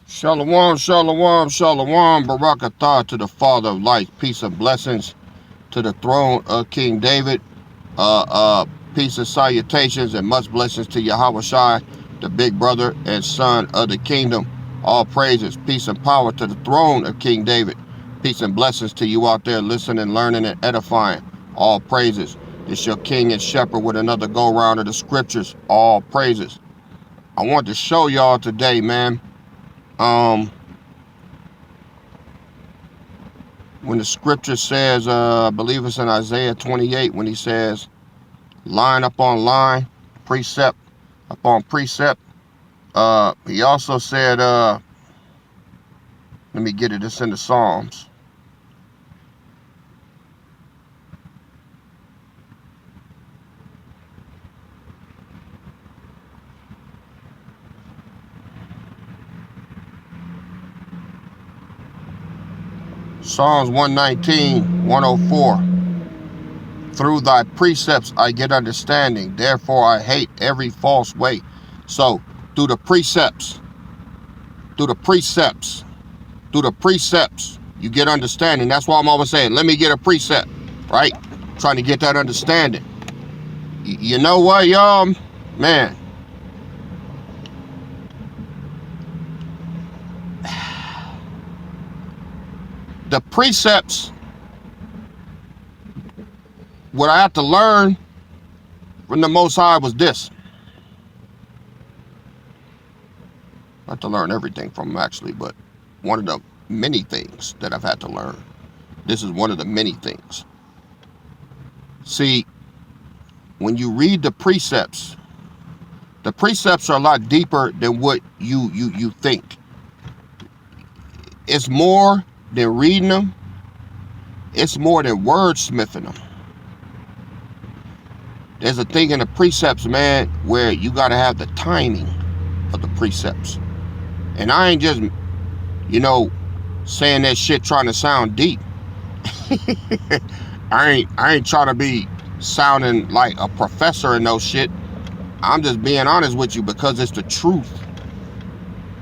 Shalom, shalom, shalom, barakatah to the Father of light, peace and blessings to the throne of King David, peace and salutations and much blessings to Yahweh Shai, the big brother and son of the kingdom. All praises, peace and power to the throne of King David. Peace and blessings to you out there listening, learning, and edifying. All praises. It's your king and shepherd with another go-round of the scriptures. All praises. I want to show y'all today, man. When the scripture says, I believe it's in Isaiah 28, when he says, line upon line, precept upon precept. He also said, let me get it, it's in the Psalms. Psalms 119, 104. Through thy precepts I get understanding, therefore I hate every false way. So, through the precepts, you get understanding. That's why I'm always saying, let me get a precept, right? Trying to get that understanding. You know what, y'all? Man. The precepts, what I had to learn from the Most High was this. I had to learn everything from him, actually, but one of the many things that I've had to learn. This is one of the many things. See, when you read the precepts are a lot deeper than what you think. It's more than reading them. It's more than wordsmithing them. There's a thing in the precepts, man, where you got to have the timing of the precepts. And I ain't just, saying that shit trying to sound deep. I ain't trying to be sounding like a professor and no shit. I'm just being honest with you because it's the truth.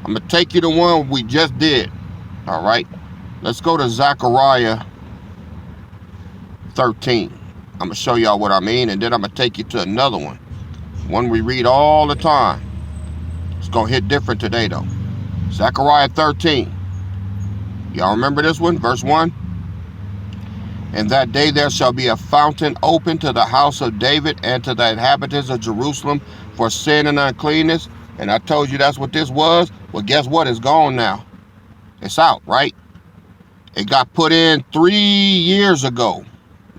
I'm going to take you to one we just did. All right. Let's go to Zechariah 13. I'm going to show y'all what I mean, and then I'm going to take you to another one we read all the time. It's going to hit different today, though. Zechariah 13. Y'all remember this one? Verse 1. In that day there shall be a fountain open to the house of David and to the inhabitants of Jerusalem for sin and uncleanness. And I told you that's what this was. Well, guess what? It's gone now. It's out, right? It got put in 3 years ago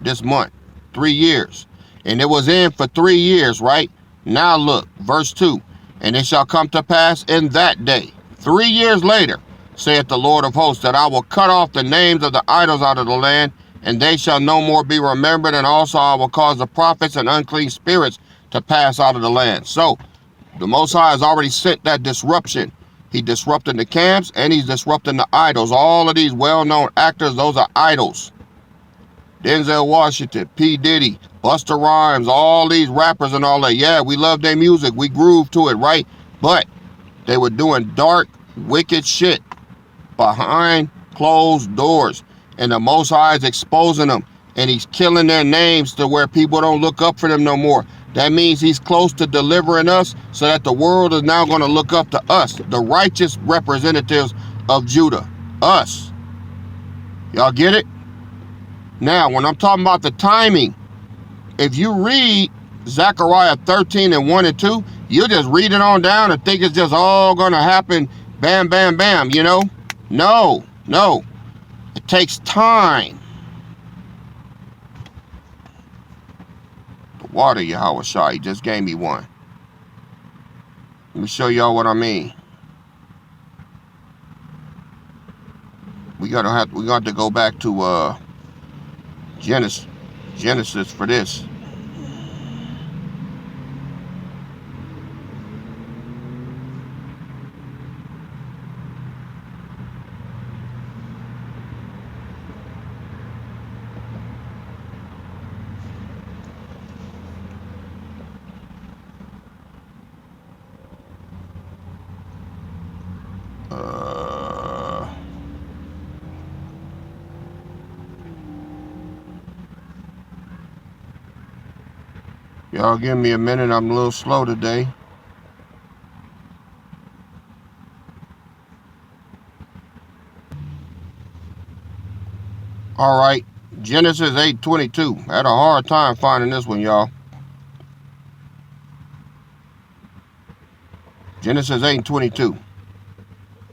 this month. 3 years. And it was in for 3 years, right? Now look, verse 2. And it shall come to pass in that day, 3 years later, saith the Lord of hosts, that I will cut off the names of the idols out of the land, and they shall no more be remembered, and also I will cause the prophets and unclean spirits to pass out of the land. So, the Most High has already sent that disruption. He disrupted the camps, and he's disrupting the idols. All of these well-known actors, those are idols. Denzel Washington, P. Diddy, Busta Rhymes, all these rappers and all that. Yeah, we love their music. We groove to it, right? But they were doing dark, wicked shit behind closed doors. And the Most High is exposing them. And he's killing their names to where people don't look up for them no more. That means he's close to delivering us so that the world is now going to look up to us, the righteous representatives of Judah. Us. Y'all get it? Now, when I'm talking about the timing, if you read Zechariah 13 and 1 and 2, you just read it on down and think it's just all going to happen, bam, bam, bam, No. It takes time. The water, Yahweh Shai, he just gave me one. Let me show y'all what I mean. We got to go back to Genesis for this. Y'all give me a minute. I'm a little slow today. All right. Genesis 8:22. I had a hard time finding this one, y'all. Genesis 8:22.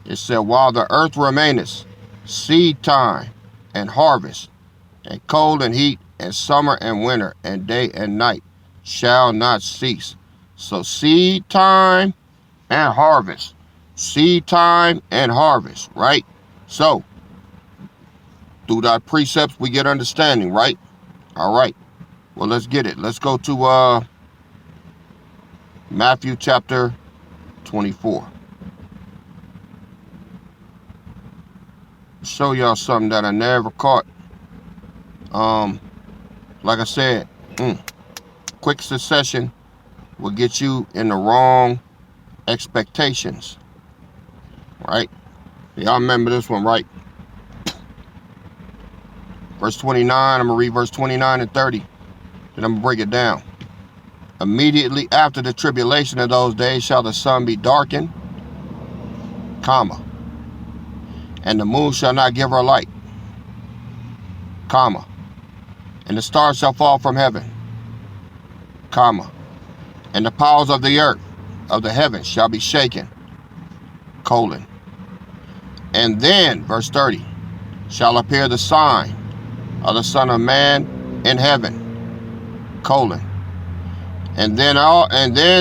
It said, while the earth remaineth, seed time and harvest, and cold and heat, and summer and winter, and day and night shall not cease. So seed time and harvest. Seed time and harvest, right? So, through thy precepts we get understanding, right? All right. Well, let's get it. Let's go to Matthew chapter 24. Show y'all something that I never caught. Like I said, quick succession will get you in the wrong expectations, right? Y'all remember this one, right? Verse 29, I'm going to read verse 29 and 30. Then I'm going to break it down. Immediately after the tribulation of those days shall the sun be darkened, comma, and the moon shall not give her light, comma, and the stars shall fall from heaven, comma, and the powers of the earth, of the heavens shall be shaken, colon. And then, verse 30, shall appear the sign of the Son of Man in heaven, colon. And then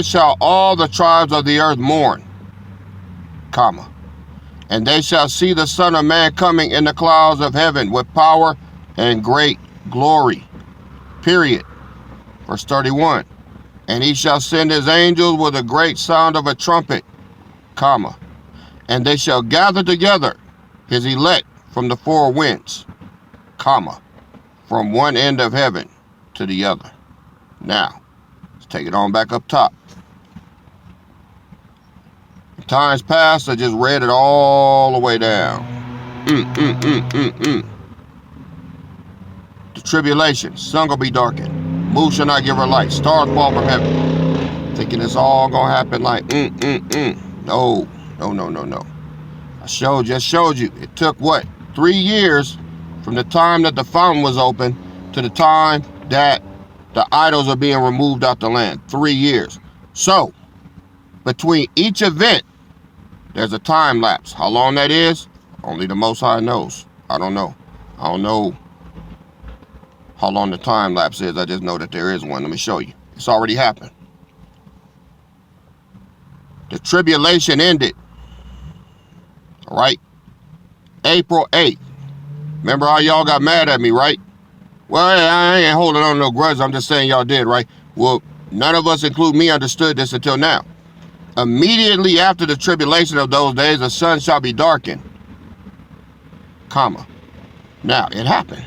shall all the tribes of the earth mourn, comma, and they shall see the Son of Man coming in the clouds of heaven with power and great glory, period. Verse 31, and he shall send his angels with a great sound of a trumpet, comma, and they shall gather together his elect from the four winds, comma, from one end of heaven to the other. Now, let's take it on back up top. In times past, I just read it all the way down. The tribulation, sun gonna be darkened, moon shall not give her light, stars fall from heaven. Thinking it's all gonna happen like No. I just showed you. It took what? 3 years from the time that the fountain was open to the time that the idols are being removed out the land. 3 years. So, between each event, there's a time lapse. How long that is? Only the Most High knows. I don't know how long the time lapse is. I just know that there is one. Let me show you. It's already happened. The tribulation ended. All right? April 8th. Remember how y'all got mad at me, right? Well, I ain't holding on to no grudge. I'm just saying y'all did, right? Well, none of us, including me, understood this until now. Immediately after the tribulation of those days, the sun shall be darkened, comma. Now, it happened.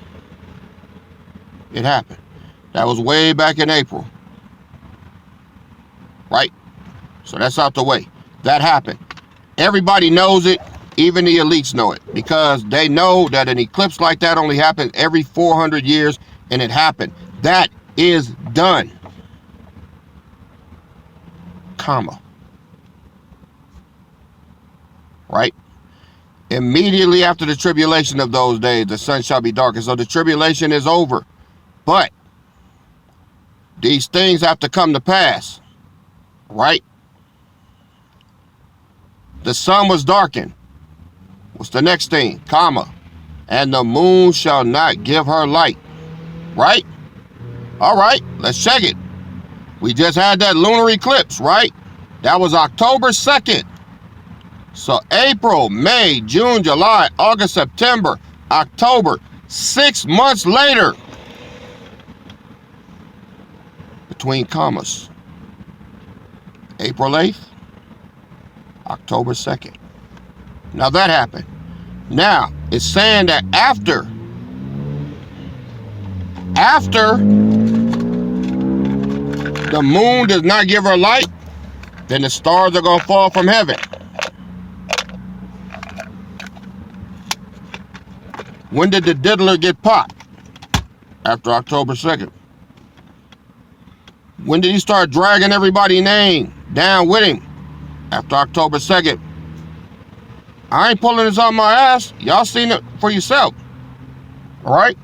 It happened. That was way back in April. Right? So that's out the way. That happened. Everybody knows it. Even the elites know it, because they know that an eclipse like that only happens every 400 years, and it happened. That is done, comma. Right? Immediately after the tribulation of those days, the sun shall be darkened. So the tribulation is over. But these things have to come to pass. Right? The sun was darkened. What's the next thing? Comma. And the moon shall not give her light. Right? All right, let's check it. We just had that lunar eclipse, right? That was October 2nd. So April, May, June, July, August, September, October, 6 months later. Between commas. April 8th, October 2nd. Now that happened. Now, it's saying that after the moon does not give her light, then the stars are going to fall from heaven. When did the diddler get popped? After October 2nd. When did he start dragging everybody's name down with him? After October 2nd. I ain't pulling this on my ass. Y'all seen it for yourself. All right?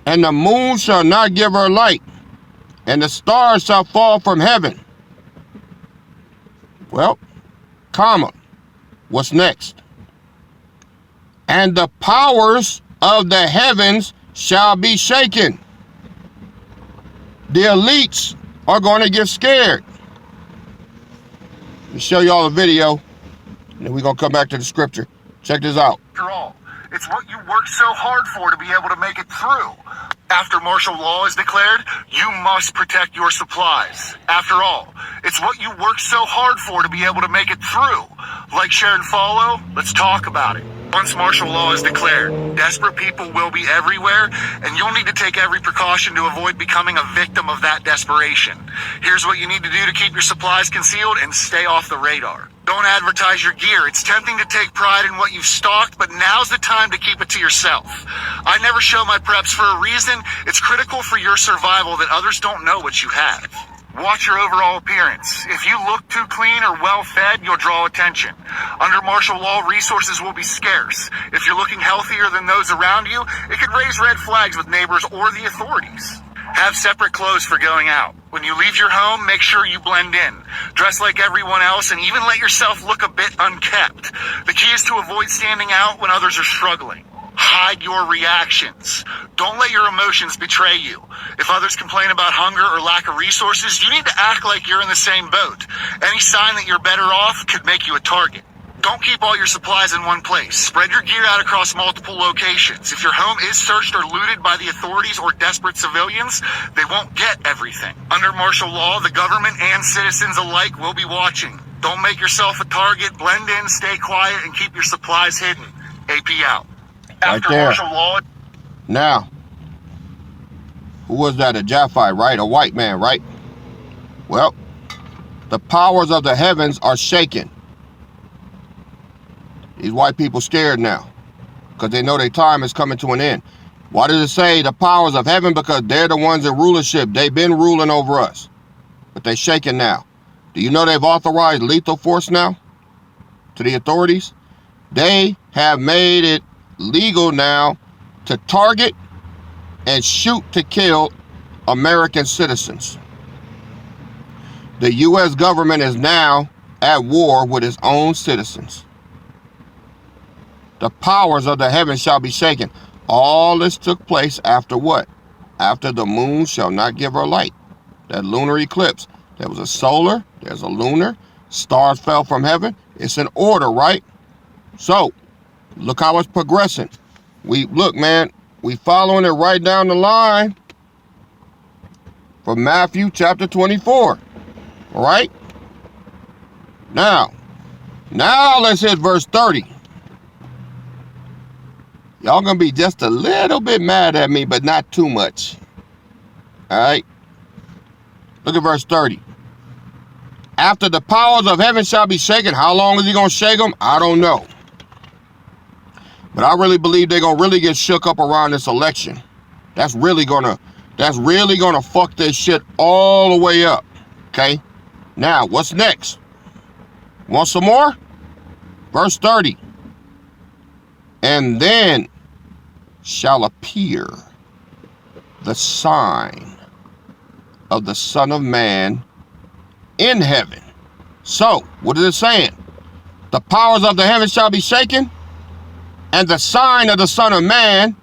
And the moon shall not give her light, and the stars shall fall from heaven. Well, comma, what's next? And the powers of the heavens shall be shaken. The elites are going to get scared. Let me show y'all a video, and then we're going to come back to the scripture. Check this out. After all, it's what you worked so hard for to be able to make it through. After martial law is declared, you must protect your supplies. After all, it's what you worked so hard for to be able to make it through. Like, share, and follow? Let's talk about it. Once martial law is declared, desperate people will be everywhere, and you'll need to take every precaution to avoid becoming a victim of that desperation. Here's what you need to do to keep your supplies concealed and stay off the radar. Don't advertise your gear. It's tempting to take pride in what you've stocked, but now's the time to keep it to yourself. I never show my preps for a reason. It's critical for your survival that others don't know what you have. Watch your overall appearance. If you look too clean or well-fed, you'll draw attention. Under martial law, resources will be scarce. If you're looking healthier than those around you, it could raise red flags with neighbors or the authorities. Have separate clothes for going out. When you leave your home, make sure you blend in. Dress like everyone else and even let yourself look a bit unkept. The key is to avoid standing out when others are struggling. Hide your reactions. Don't let your emotions betray you. If others complain about hunger or lack of resources, you need to act like you're in the same boat. Any sign that you're better off could make you a target. Don't keep all your supplies in one place. Spread your gear out across multiple locations. If your home is searched or looted by the authorities or desperate civilians, they won't get everything. Under martial law, the government and citizens alike will be watching. Don't make yourself a target. Blend in, stay quiet, and keep your supplies hidden. AP out. After Right there. martial law... Now, who was that? A Japhite, right? A white man, right? Well, the powers of the heavens are shaken. These white people scared now because they know their time is coming to an end. Why does it say the powers of heaven? Because they're the ones in rulership. They've been ruling over us, but they're shaking now. Do you know they've authorized lethal force now to the authorities? They have made it legal now to target and shoot to kill American citizens. The U.S. government is now at war with its own citizens. The powers of the heavens shall be shaken. All this took place after what? After the moon shall not give her light. That lunar eclipse. There was a solar, there's a lunar, stars fell from heaven. It's an order, right? So, look how it's progressing. Look, man, we following it right down the line from Matthew chapter 24. All right? Now let's hit verse 30. Y'all gonna be just a little bit mad at me, but not too much. All right? Look at verse 30. After the powers of heaven shall be shaken. How long is he gonna shake them? I don't know. But I really believe they're gonna really get shook up around this election. That's really gonna fuck this shit all the way up. Okay? Now, what's next? Want some more? Verse 30. And then shall appear the sign of the Son of Man in heaven. So, what is it saying? The powers of the heavens shall be shaken, and the sign of the Son of Man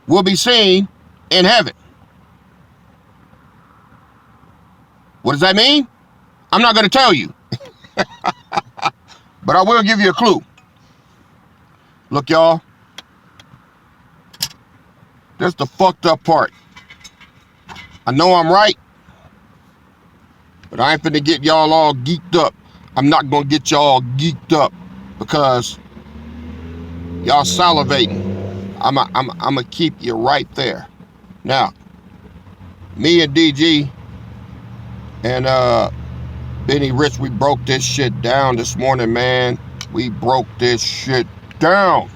will be seen in heaven. What does that mean? I'm not going to tell you. But I will give you a clue. Look, y'all. This is the fucked up part. I know I'm right, but I ain't finna get y'all all geeked up. I'm not gonna get y'all geeked up because y'all salivating. I'ma keep you right there. Now, me and DG and Benny Rich, we broke this shit down this morning, man. We broke this shit down.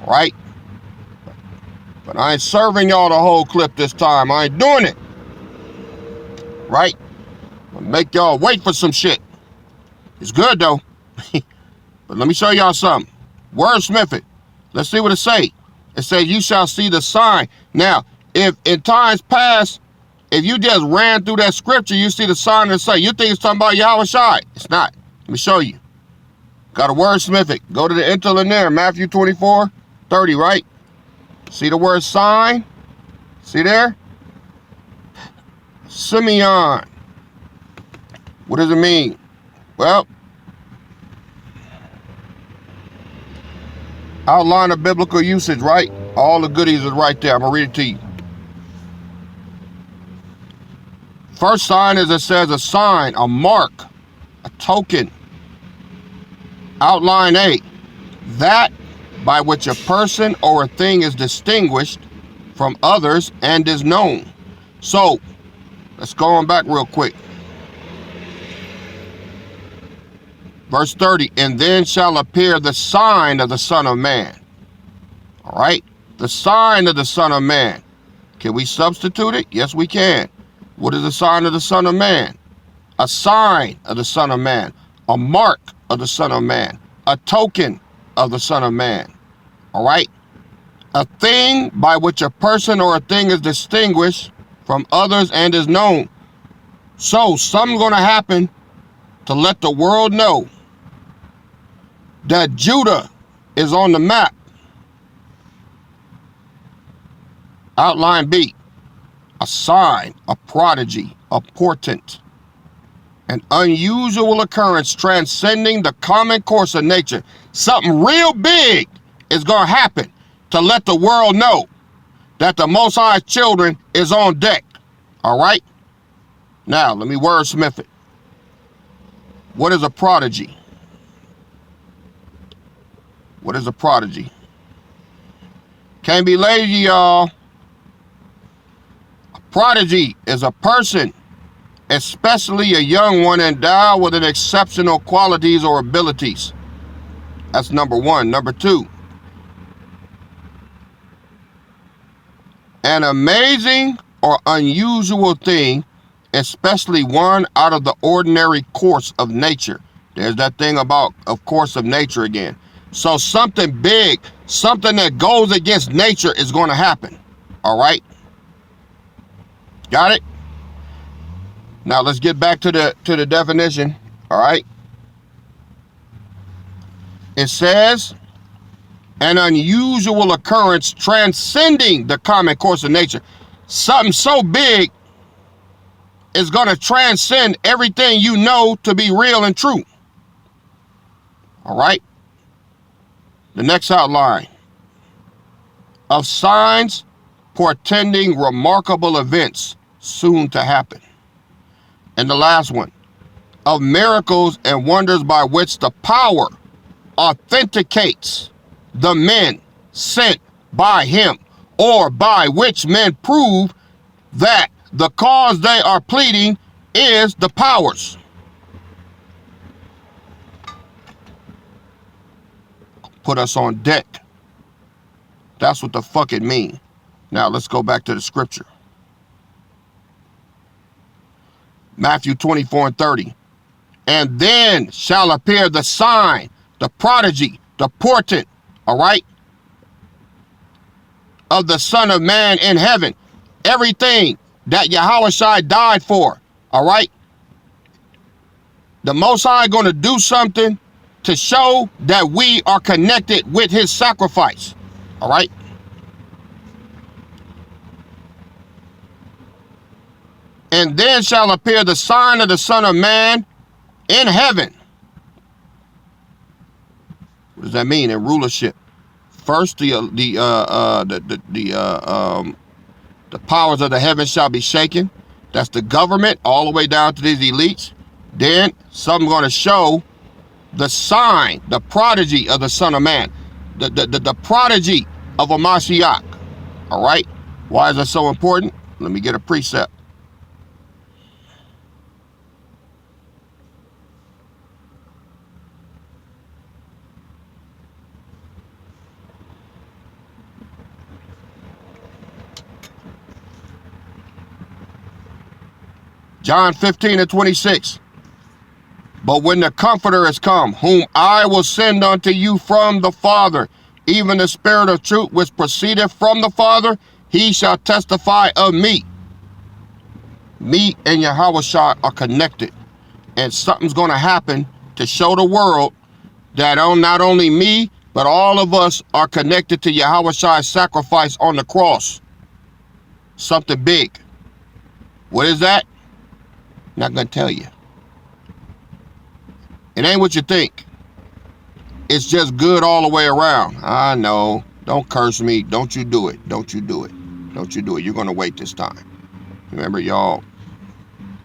Right? But I ain't serving y'all the whole clip this time. I ain't doing it. Right? I'll make y'all wait for some shit. It's good though. But let me show y'all something. Wordsmith it. Let's see what it say. It says, you shall see the sign. Now, if in times past, if you just ran through that scripture, you see the sign and say, you think it's talking about Yahweh Shai. It's not. Let me show you. Got a wordsmith it. Go to the interlinear, Matthew 24:30, right? See the word sign? See there? Simeon. What does it mean? Well, outline of biblical usage, right? All the goodies is right there. I'm going to read it to you. First sign is, it says, a sign, a mark, a token. Outline A, that by which a person or a thing is distinguished from others and is known. So, let's go on back real quick. Verse 30, and then shall appear the sign of the Son of Man. All right, the sign of the Son of Man. Can we substitute it? Yes, we can. What is the sign of the Son of Man? A sign of the Son of Man. A mark of the Son of Man. A token of the Son of Man. All right? A thing by which a person or a thing is distinguished from others and is known. So, something's going to happen to let the world know that Judah is on the map. Outline B, a sign, a prodigy, a portent, an unusual occurrence transcending the common course of nature. Something real big is going to happen to let the world know that the Most High's children is on deck. All right? Now, let me wordsmith it. What is a prodigy? What is a prodigy? Can't be lazy, y'all. A prodigy is a person, especially a young one, endowed with an exceptional qualities or abilities. That's number one. Number two, an amazing or unusual thing, especially one out of the ordinary course of nature. There's that thing about, of course, of nature again. So something big, something that goes against nature is going to happen. All right? Got it? Now let's get back to the definition. All right? It says, an unusual occurrence transcending the common course of nature. Something so big is going to transcend everything you know to be real and true. All right? The next outline, of signs portending remarkable events soon to happen. And the last one, of miracles and wonders by which the power authenticates the men sent by him, or by which men prove that the cause they are pleading is the powers. Put us on deck. That's what the fuck it mean. Now let's go back to the scripture. Matthew 24:30. And then shall appear the sign, the prodigy, the portent, all right, of the Son of Man in heaven. Everything that Yahweh Shai died for, all right? The Most High going to do something to show that we are connected with his sacrifice, all right? And then shall appear the sign of the Son of Man in heaven. What does that mean? In rulership. First, the powers of the heavens shall be shaken. That's the government, all the way down to these elites. Then something going to show the sign, the prodigy of the Son of Man, the prodigy of a Mashiach. All right. Why is that so important? Let me get a precept. John 15:26. But when the Comforter is come, whom I will send unto you from the Father, even the Spirit of truth which proceedeth from the Father, he shall testify of me. Me and Yahushua are connected. And something's going to happen to show the world that not only me, but all of us are connected to Yahushua's sacrifice on the cross. Something big. What is that? Not going to tell you. It ain't what you think. It's just good all the way around. I know. Don't curse me. Don't you do it. Don't you do it. Don't you do it. You're going to wait this time. Remember, y'all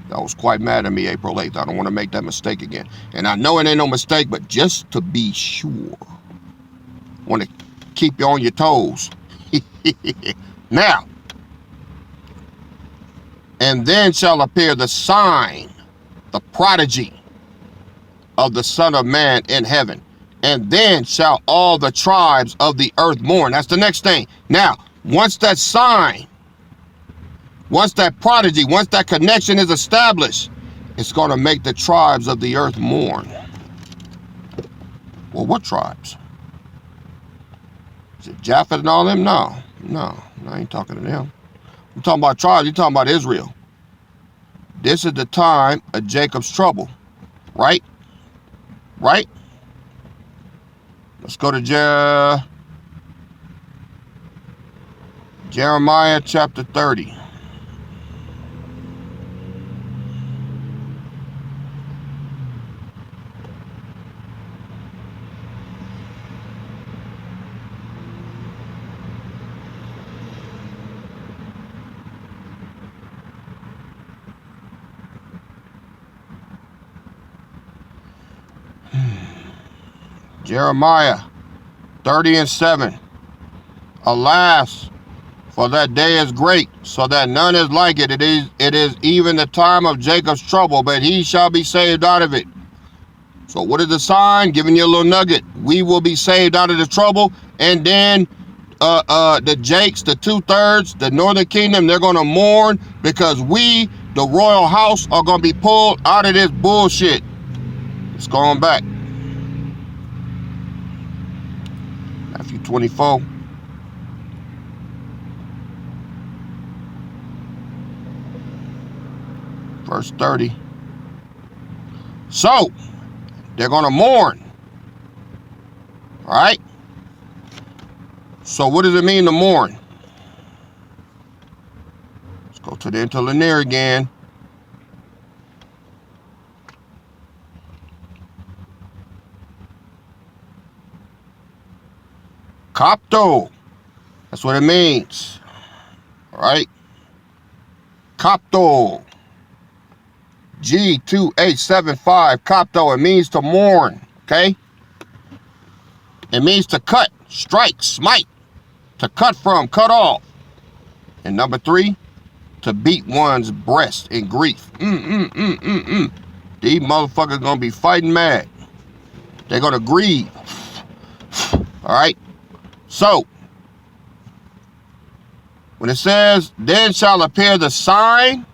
was quite mad at me April 8th. I don't want to make that mistake again. And I know it ain't no mistake, but just to be sure, I want to keep you on your toes. Now, and then shall appear the sign, the prodigy of the Son of Man in heaven. And then shall all the tribes of the earth mourn. That's the next thing. Now, once that sign, once that prodigy, once that connection is established, it's going to make the tribes of the earth mourn. Well, what tribes? Is it Japheth and all them? No, I ain't talking to them. I'm talking about tribes. You're talking about Israel. This is the time of Jacob's trouble, right? Right? Let's go to Jeremiah chapter 30. Jeremiah 30:7. Alas, for that day is great, so that none is like it. It is even the time of Jacob's trouble, but he shall be saved out of it. So what is the sign? Giving you a little nugget. We will be saved out of the trouble, and then the Jakes, the 2/3, the northern kingdom, they're gonna mourn because we, the royal house, are gonna be pulled out of this bullshit. It's going back. Matthew 24. Verse 30. So, they're going to mourn. All right? So, what does it mean to mourn? Let's go to the interlinear again. Copto. That's what it means. All right? Copto. G2875. Copto. It means to mourn. Okay? It means to cut, strike, smite. To cut from, cut off. And number 3, to beat one's breast in grief. These motherfuckers gonna be fighting mad. They're gonna grieve. All right? So, when it says, then shall appear the sign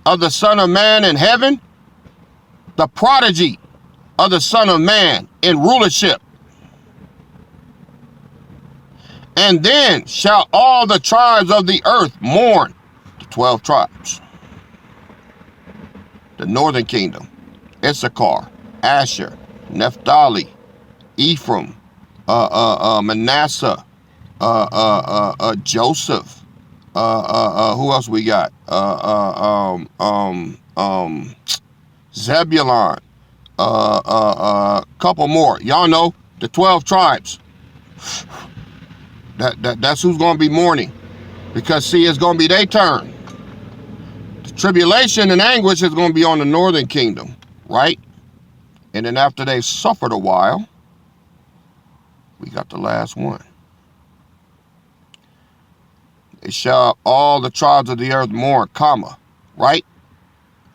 of the Son of Man in heaven, the prodigy of the Son of Man in rulership. And then shall all the tribes of the earth mourn, the 12 tribes. The northern kingdom, Issachar, Asher, Naphtali, Ephraim, Manasseh, Joseph, who else we got? Zebulon, couple more. Y'all know the 12 tribes. That's who's going to be mourning, because see, it's going to be their turn. The tribulation and anguish is going to be on the northern kingdom, right? And then after they've suffered a while, we got the last one. It shall all the tribes of the earth mourn, comma, right?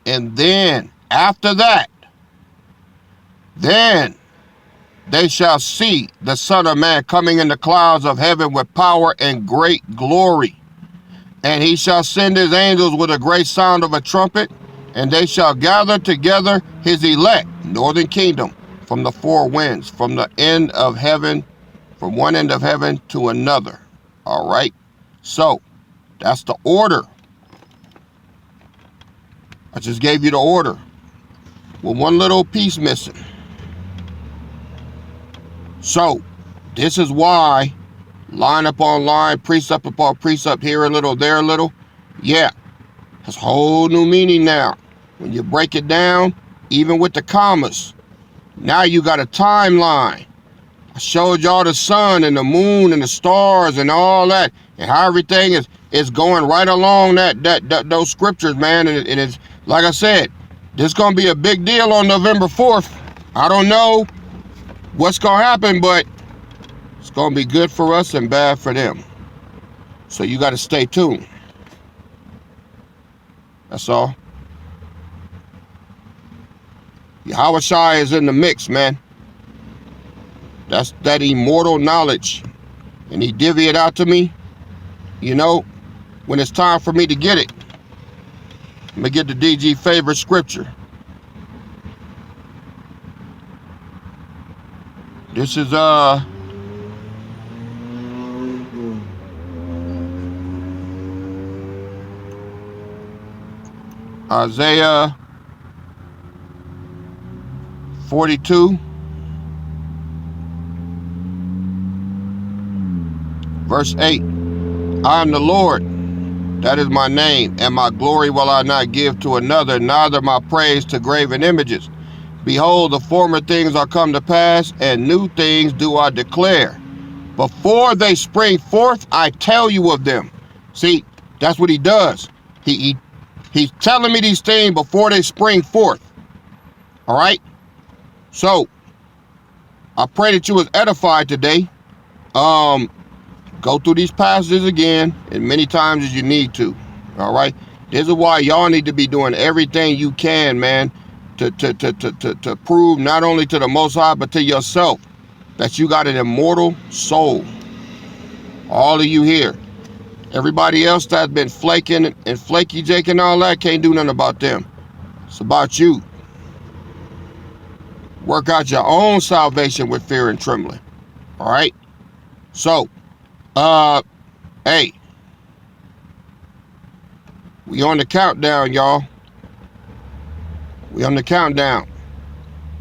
And then after that, then they shall see the Son of Man coming in the clouds of heaven with power and great glory. And he shall send his angels with a great sound of a trumpet, and they shall gather together his elect, northern kingdom, from the four winds, from the end of heaven, from one end of heaven to another. All right? So, that's the order. I just gave you the order with one little piece missing. So, this is why line upon line, precept upon precept, here a little, there a little. Yeah, has a whole new meaning now. When you break it down, even with the commas, now you got a timeline. I showed y'all the sun and the moon and the stars and all that, and how everything is going right along those scriptures, man. And it's like I said, this is gonna be a big deal on November 4th. I don't know what's gonna happen, but it's gonna be good for us and bad for them. So you got to stay tuned. That's all. Yahweh Shai is in the mix, man. That's that immortal knowledge. And he divvy it out to me, you know, when it's time for me to get it. I'm going to get the DG favorite scripture. This is, Isaiah 42, verse 8. I am the Lord, that is my name, and my glory will I not give to another, neither my praise to graven images. Behold, the former things are come to pass, and new things do I declare. Before they spring forth, I tell you of them. See, that's what he does. He's telling me these things before they spring forth. All right? So, I pray that you was edified today. Go through these passages again as many times as you need to. All right? This is why y'all need to be doing everything you can, man, to prove not only to the Most High, but to yourself that you got an immortal soul. All of you here. Everybody else that's been flaking and flaky Jake and all that, can't do nothing about them. It's about you. Work out your own salvation with fear and trembling. All right? So, hey, we on the countdown, y'all. We on the countdown.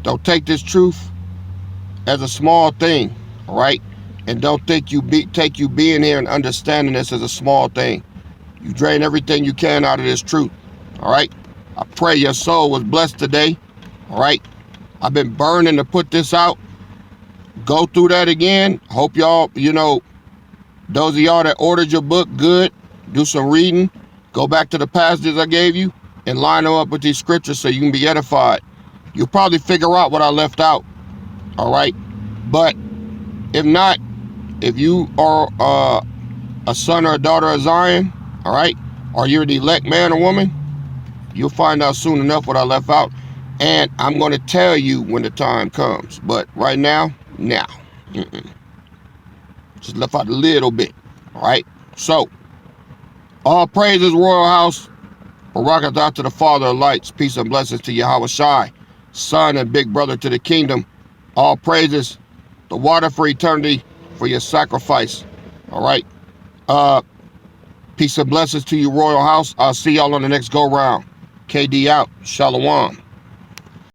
Don't take this truth as a small thing, all right? And don't think take you being here and understanding this as a small thing. You drain everything you can out of this truth, all right? I pray your soul was blessed today, all right? I've been burning to put this out. Go through that again. Hope y'all, you know, those of y'all that ordered your book, good. Do some reading. Go back to the passages I gave you and line them up with these scriptures so you can be edified. You'll probably figure out what I left out, all right? But if not, if you are a son or a daughter of Zion, all right, or you're the elect man or woman, you'll find out soon enough what I left out. And I'm going to tell you when the time comes. But right now, just left out a little bit, all right? So, all praises, Royal House. Barakatah to the Father of lights. Peace and blessings to Yahweh Shai, Son and big brother to the kingdom. All praises, the water for eternity, for your sacrifice. All right. Peace and blessings to you, Royal House. I'll see y'all on the next go round. KD out. Shalom.